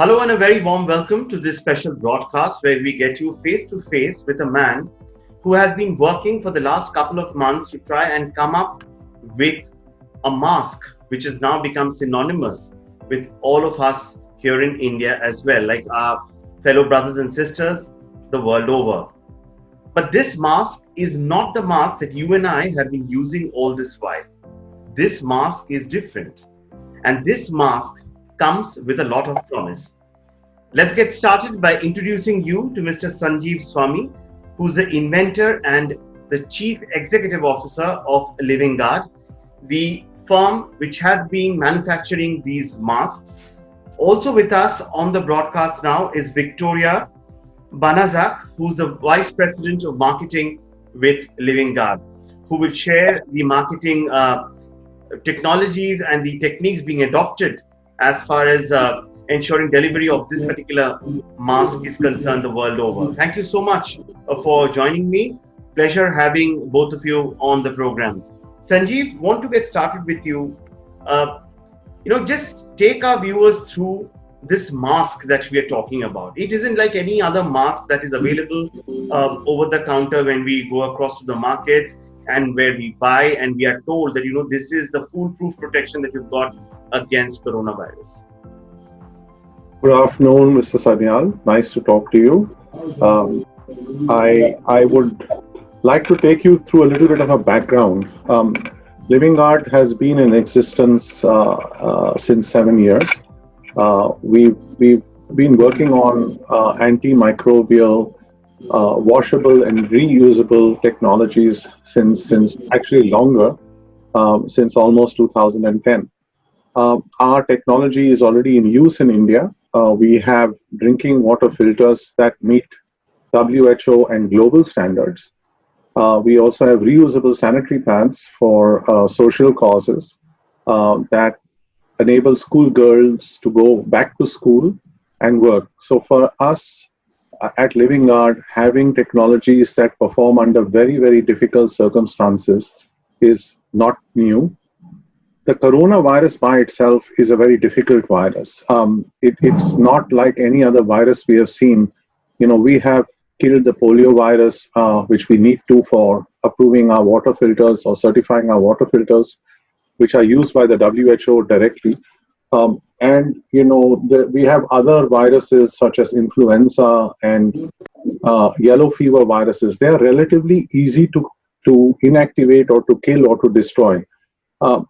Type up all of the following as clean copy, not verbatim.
Hello and a very warm welcome to this special broadcast where we get you face to face with a man who has been working for the last couple of months to try and come up with a mask which has now become synonymous with all of us here in India as well, like our fellow brothers and sisters the world over. But this mask is not the mask that you and I have been using all this while. This mask is different. And this mask comes with a lot of promise. Let's get started by introducing you to Mr. Sanjeev Swami, who's the inventor and the Chief Executive Officer of Living Guard, the firm which has been manufacturing these masks. Also with us on the broadcast now is Victoria Banazak, who's the Vice President of Marketing with Living Guard, who will share the marketing technologies and the techniques being adopted as far as ensuring delivery of this particular mask is concerned the world over. Thank you so much for joining me. Pleasure having both of you on the program. Sanjeev, want to get started with you. Just take our viewers through this mask that we are talking about. It isn't like any other mask that is available over the counter when we go across to the markets and where we buy and we are told that, this is the foolproof protection that you've got against coronavirus. Good afternoon, Mr. Sanyal. Nice to talk to you. I would like to take you through a little bit of a background. Living Guard has been in existence since 7 years. We've been working on antimicrobial, washable and reusable technologies since actually longer, since almost 2010. Our technology is already in use in India. We have drinking water filters that meet WHO and global standards. We also have reusable sanitary pads for social causes that enable schoolgirls to go back to school and work. So for us at Living Guard, having technologies that perform under very, very difficult circumstances is not new. The coronavirus by itself is a very difficult virus. It's not like any other virus we have seen. We have killed the polio virus, which we need to for approving our water filters or certifying our water filters, which are used by the WHO directly. We have other viruses such as influenza and yellow fever viruses. They are relatively easy to inactivate or to kill or to destroy.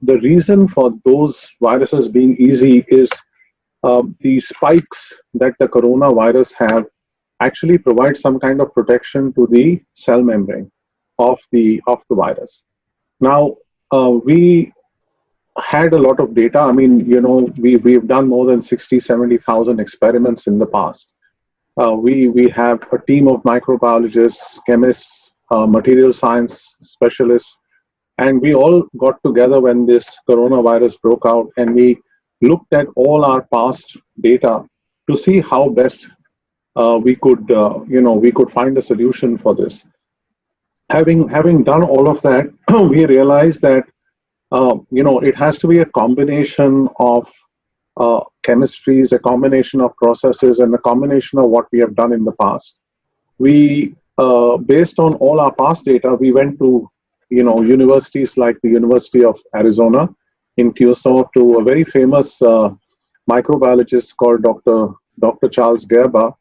The reason for those viruses being easy is the spikes that the coronavirus have actually provide some kind of protection to the cell membrane of the virus. Now, we had a lot of data. I mean, we've done more than 70,000 experiments in the past. We have a team of microbiologists, chemists, material science specialists, and we all got together when this coronavirus broke out, and we looked at all our past data to see how best we could find a solution for this. Having done all of that, we realized that it has to be a combination of chemistries, a combination of processes, and a combination of what we have done in the past. We, based on all our past data, we went to universities like the University of Arizona in Tucson to a very famous microbiologist called Dr. Charles Gerber,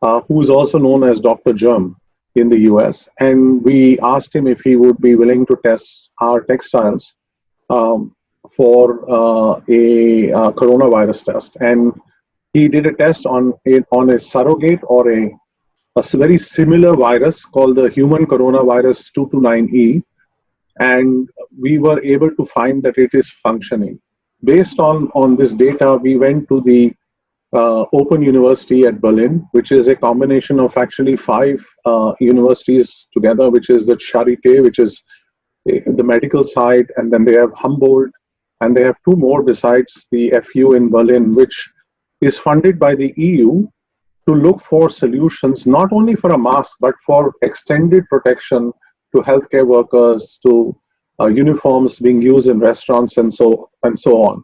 who is also known as Dr. Germ in the US. And we asked him if he would be willing to test our textiles for a coronavirus test. And he did a test on a surrogate or a very similar virus called the human coronavirus 229E. And we were able to find that it is functioning. Based on this data, we went to the Open University at Berlin, which is a combination of actually 5 universities together, which is the Charité, which is the medical side, and then they have Humboldt, and they have 2 more besides the FU in Berlin, which is funded by the EU to look for solutions, not only for a mask, but for extended protection to healthcare workers, to uniforms being used in restaurants and so on.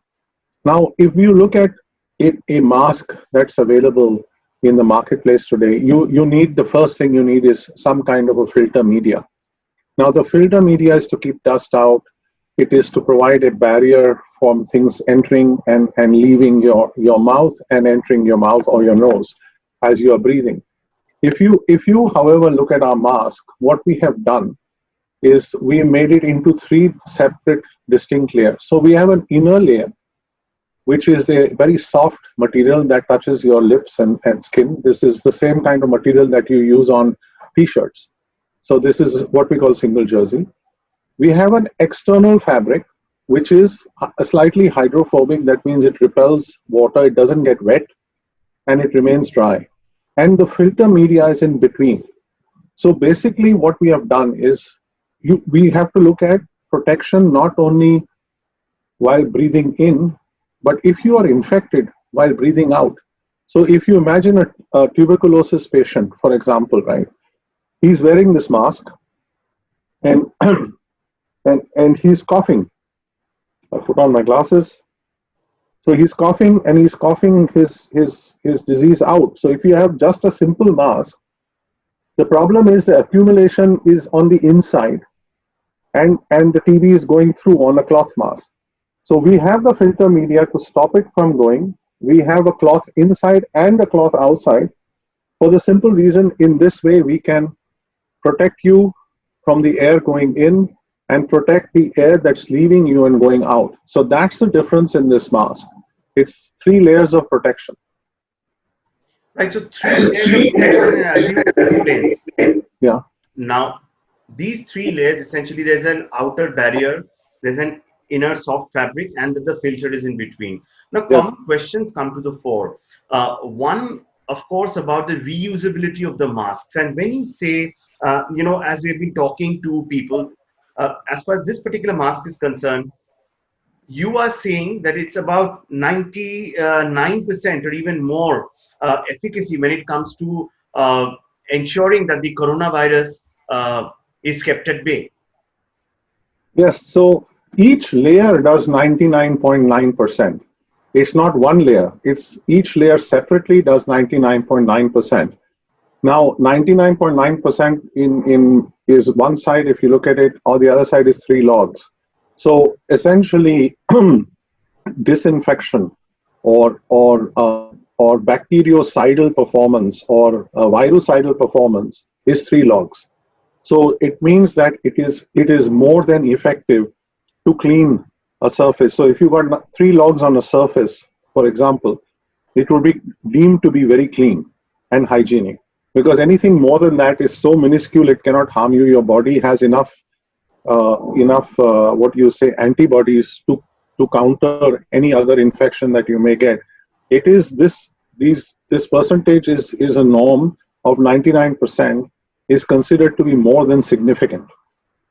Now, if you look at a mask that's available in the marketplace today, you need, the first thing you need is some kind of a filter media. Now, the filter media is to keep dust out. It is to provide a barrier from things entering and leaving your mouth and entering your mouth or your nose as you are breathing. If you, however, look at our mask, what we have done is we made it into three separate distinct layers. So we have an inner layer, which is a very soft material that touches your lips and skin. This is the same kind of material that you use on t-shirts. So this is what we call single jersey. We have an external fabric, which is a slightly hydrophobic. That means it repels water, it doesn't get wet, and it remains dry. And the filter media is in between. So basically what we have done is we have to look at protection not only while breathing in, but if you are infected while breathing out. So if you imagine a tuberculosis patient, for example, right? He's wearing this mask and and he's coughing. I put on my glasses. So he's coughing and he's coughing his disease out. So if you have just a simple mask, the problem is the accumulation is on the inside and the TB is going through on a cloth mask. So we have the filter media to stop it from going. We have a cloth inside and a cloth outside for the simple reason, in this way we can protect you from the air going in and protect the air that's leaving you and going out. So that's the difference in this mask. It's three layers of protection. Right, so three layers of protection, as you explained. Yeah. Now, these three layers, essentially, there's an outer barrier, there's an inner soft fabric, and the filter is in between. Now, common questions come to the fore. One, of course, about the reusability of the masks. And when you say, as we've been talking to people, as far as this particular mask is concerned, you are saying that it's about 99% or even more efficacy when it comes to ensuring that the coronavirus is kept at bay. Yes, so each layer does 99.9%. It's not one layer, it's each layer separately does 99.9%. Now, 99.9% in is one side, if you look at it, or the other side is three logs. So essentially, disinfection or bactericidal performance or virucidal performance is three logs. So it means that it is more than effective to clean a surface. So if you got three logs on a surface, for example, it will be deemed to be very clean and hygienic, because anything more than that is so minuscule it cannot harm you. Your body has enough antibodies to counter any other infection that you may get. It is this percentage is a norm of 99% is considered to be more than significant.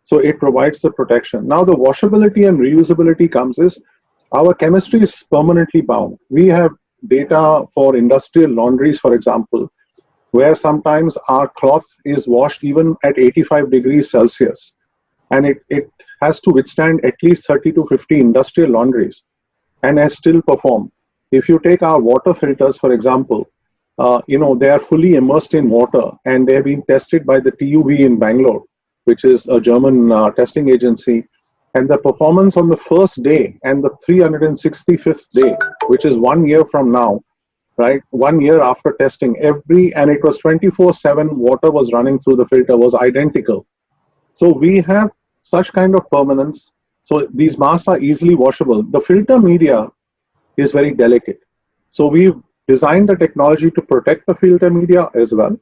So it provides the protection. Now the washability and reusability comes is our chemistry is permanently bound. We have data for industrial laundries, for example, where sometimes our cloth is washed even at 85 degrees Celsius. And it has to withstand at least 30 to 50 industrial laundries and has still performed. If you take our water filters, for example, they are fully immersed in water and they have been tested by the TUV in Bangalore, which is a German testing agency. And the performance on the first day and the 365th day, which is 1 year from now, right? 1 year after testing, and it was 24/7 water was running through the filter, was identical. So we have such kind of permanence. So these masks are easily washable. The filter media is very delicate. So we've designed the technology to protect the filter media as well,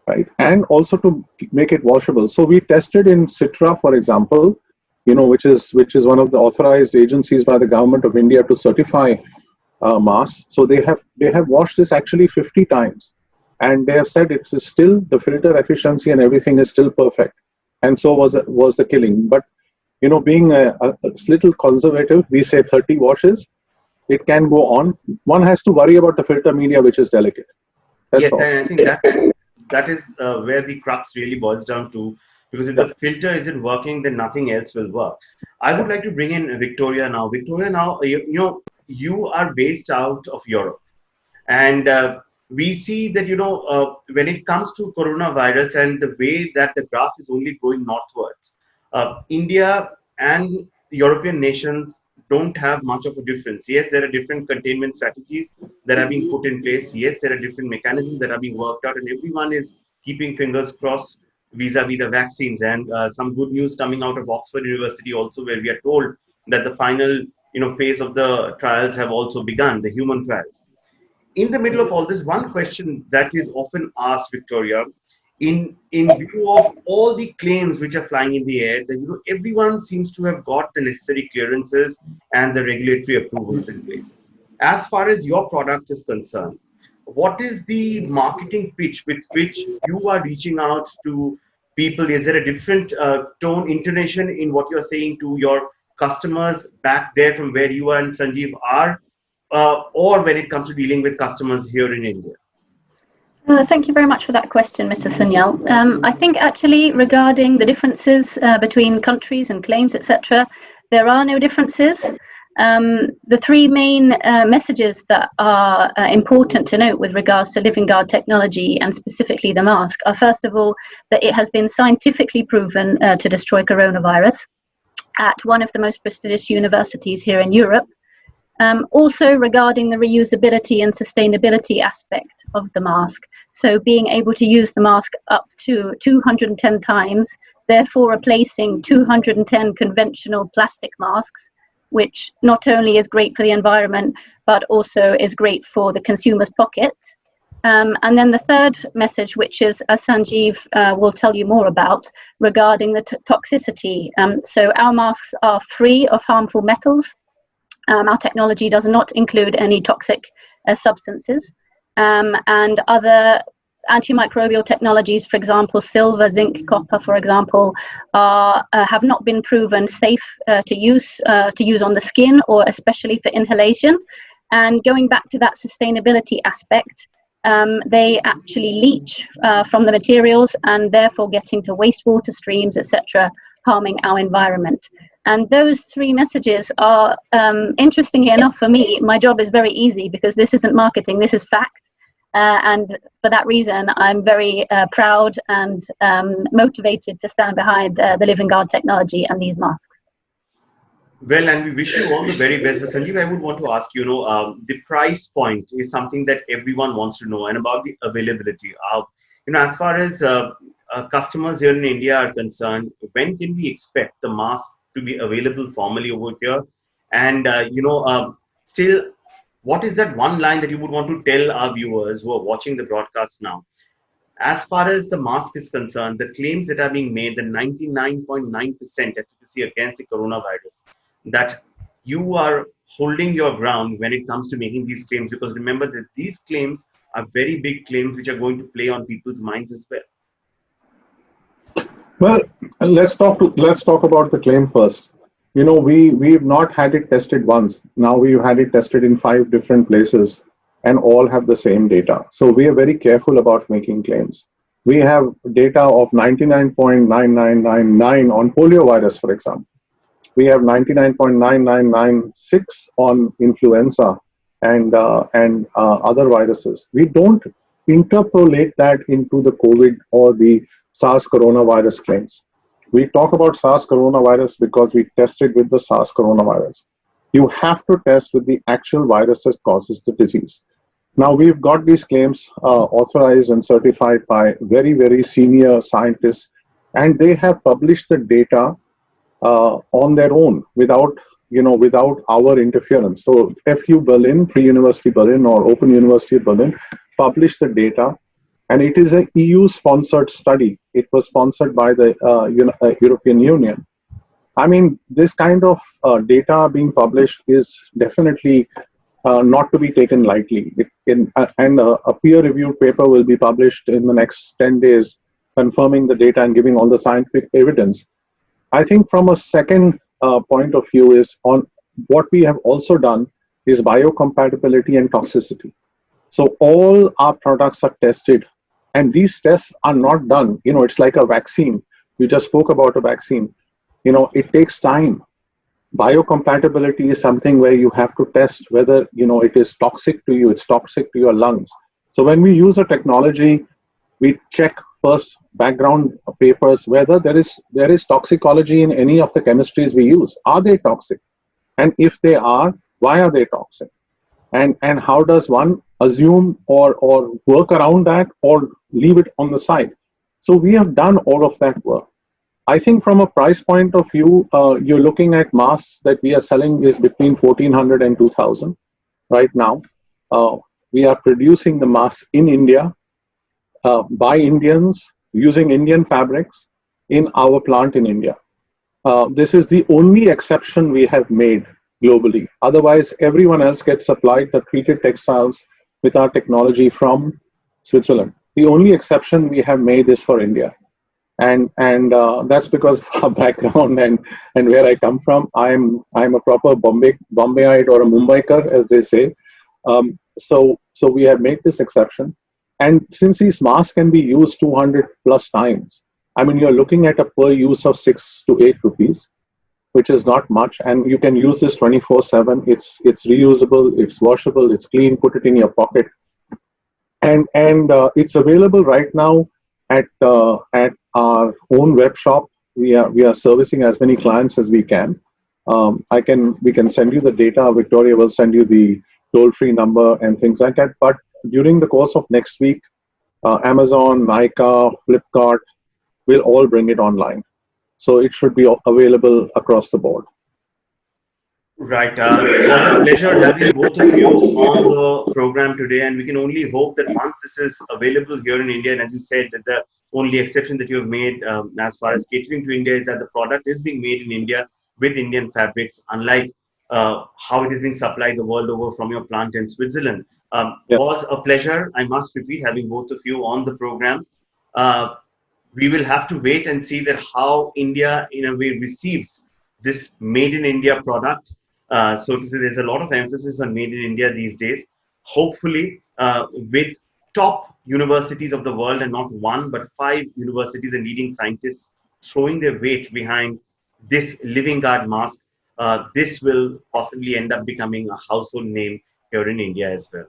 right? And also to make it washable. So we tested in Citra, for example, which is one of the authorized agencies by the government of India to certify masks. So they have washed this actually 50 times, and they have said it is still, the filter efficiency and everything is still perfect. And so was the killing. But being a little conservative, we say 30 washes. It can go on. One has to worry about the filter media, which is delicate. Yes, and I think that is where the crux really boils down to, because if the filter isn't working, then nothing else will work. I would like to bring in Victoria now. Victoria, now, you are based out of Europe, and we see that when it comes to coronavirus and the way that the graph is only going northwards, India and the European nations don't have much of a difference. Yes, there are different containment strategies that are being put in place. Yes, there are different mechanisms that are being worked out, and everyone is keeping fingers crossed vis-a-vis the vaccines. And some good news coming out of Oxford University also, where we are told that the final phase of the trials have also begun, the human trials. In the middle of all this, one question that is often asked, Victoria, in view of all the claims which are flying in the air, that everyone seems to have got the necessary clearances and the regulatory approvals in place. As far as your product is concerned, what is the marketing pitch with which you are reaching out to people? Is there a different tone, intonation in what you're saying to your customers back there from where you and Sanjeev are, or when it comes to dealing with customers here in India? Thank you very much for that question, Mr. Sunyal. I think actually regarding the differences between countries and claims, etc., there are no differences. The three main messages that are important to note with regards to Living Guard technology and specifically the mask are, first of all, that it has been scientifically proven to destroy coronavirus at one of the most prestigious universities here in Europe. Also regarding the reusability and sustainability aspect of the mask. So being able to use the mask up to 210 times, therefore replacing 210 conventional plastic masks, which not only is great for the environment, but also is great for the consumer's pocket. And then the third message, which is, as Sanjeev will tell you more about, regarding the toxicity. So our masks are free of harmful metals. Our technology does not include any toxic substances, and other antimicrobial technologies, for example, silver, zinc, copper, for example, have not been proven safe to use on the skin, or especially for inhalation. And going back to that sustainability aspect, they actually leach from the materials and therefore getting to wastewater streams, etc., harming our environment. And those three messages are, interestingly enough for me, my job is very easy because this isn't marketing, this is fact. And for that reason, I'm very proud and motivated to stand behind the Living Guard technology and these masks. Well, and we wish you all the very best. But Sanjeev, I would want to ask, the price point is something that everyone wants to know, and about the availability. As far as customers here in India are concerned, when can we expect the mask to be available formally over here? And still, what is that one line that you would want to tell our viewers who are watching the broadcast now? As far as the mask is concerned, the claims that are being made, the 99.9% efficacy against the coronavirus, that you are holding your ground when it comes to making these claims, because remember that these claims are very big claims which are going to play on people's minds as well. Well, let's talk about the claim first. We've not had it tested once. Now we've had it tested in 5 different places, and all have the same data. So we are very careful about making claims. We have data of 99.9999 on polio virus, for example. We have 99.9996 on influenza and other viruses. We don't interpolate that into the COVID or the SARS coronavirus claims. We talk about SARS coronavirus because we tested with the SARS coronavirus. You have to test with the actual virus that causes the disease. Now we've got these claims authorized and certified by very, very senior scientists, and they have published the data on their own without our interference. So FU Berlin, Free University Berlin, or Open University Berlin published the data, and it is an EU-sponsored study. It was sponsored by the European Union. I mean, this kind of data being published is definitely not to be taken lightly. And a peer-reviewed paper will be published in the next 10 days, confirming the data and giving all the scientific evidence. I think from a second point of view is on what we have also done is biocompatibility and toxicity. So all our products are tested, and these tests are not done. It's like a vaccine. We just spoke about a vaccine. It takes time. Biocompatibility is something where you have to test whether it is toxic to you, it's toxic to your lungs. So when we use a technology, we check first background papers whether there is toxicology in any of the chemistries we use. Are they toxic? And if they are, why are they toxic? And how does one assume or work around that or leave it on the side? So we have done all of that work. I think from a price point of view, you're looking at masks that we are selling is between 1,400 and 2,000 right now. We are producing the masks in India by Indians using Indian fabrics in our plant in India. This is the only exception we have made globally. Otherwise, everyone else gets supplied the treated textiles with our technology from Switzerland. The only exception we have made is for India. And that's because of our background and where I come from. I'm a proper Bombayite or a Mumbaiker, as they say. So we have made this exception. And since these masks can be used 200 plus times, I mean, you're looking at a per use of 6 to 8 rupees, which is not much. And you can use this 24/7. It's reusable, it's washable, it's clean. Put it in your pocket, and it's available right now at our own web shop. We are servicing as many clients as we can. We can send you the data. Victoria will send you the toll-free number and things like that. But during the course of next week, Amazon, Nykaa, Flipkart will all bring it online. So it should be available across the board. Right. It was a pleasure having both of you on the program today, and we can only hope that once this is available here in India, and as you said, that the only exception that you have made as far as catering to India is that the product is being made in India with Indian fabrics, unlike how it is being supplied the world over from your plant in Switzerland. It was a pleasure, I must repeat, having both of you on the program. We will have to wait and see that how India, in a way, receives this made in India product. So to say, there's a lot of emphasis on made in India these days. Hopefully, with top universities of the world, and not one, but 5 universities and leading scientists throwing their weight behind this Living Guard mask, this will possibly end up becoming a household name here in India as well.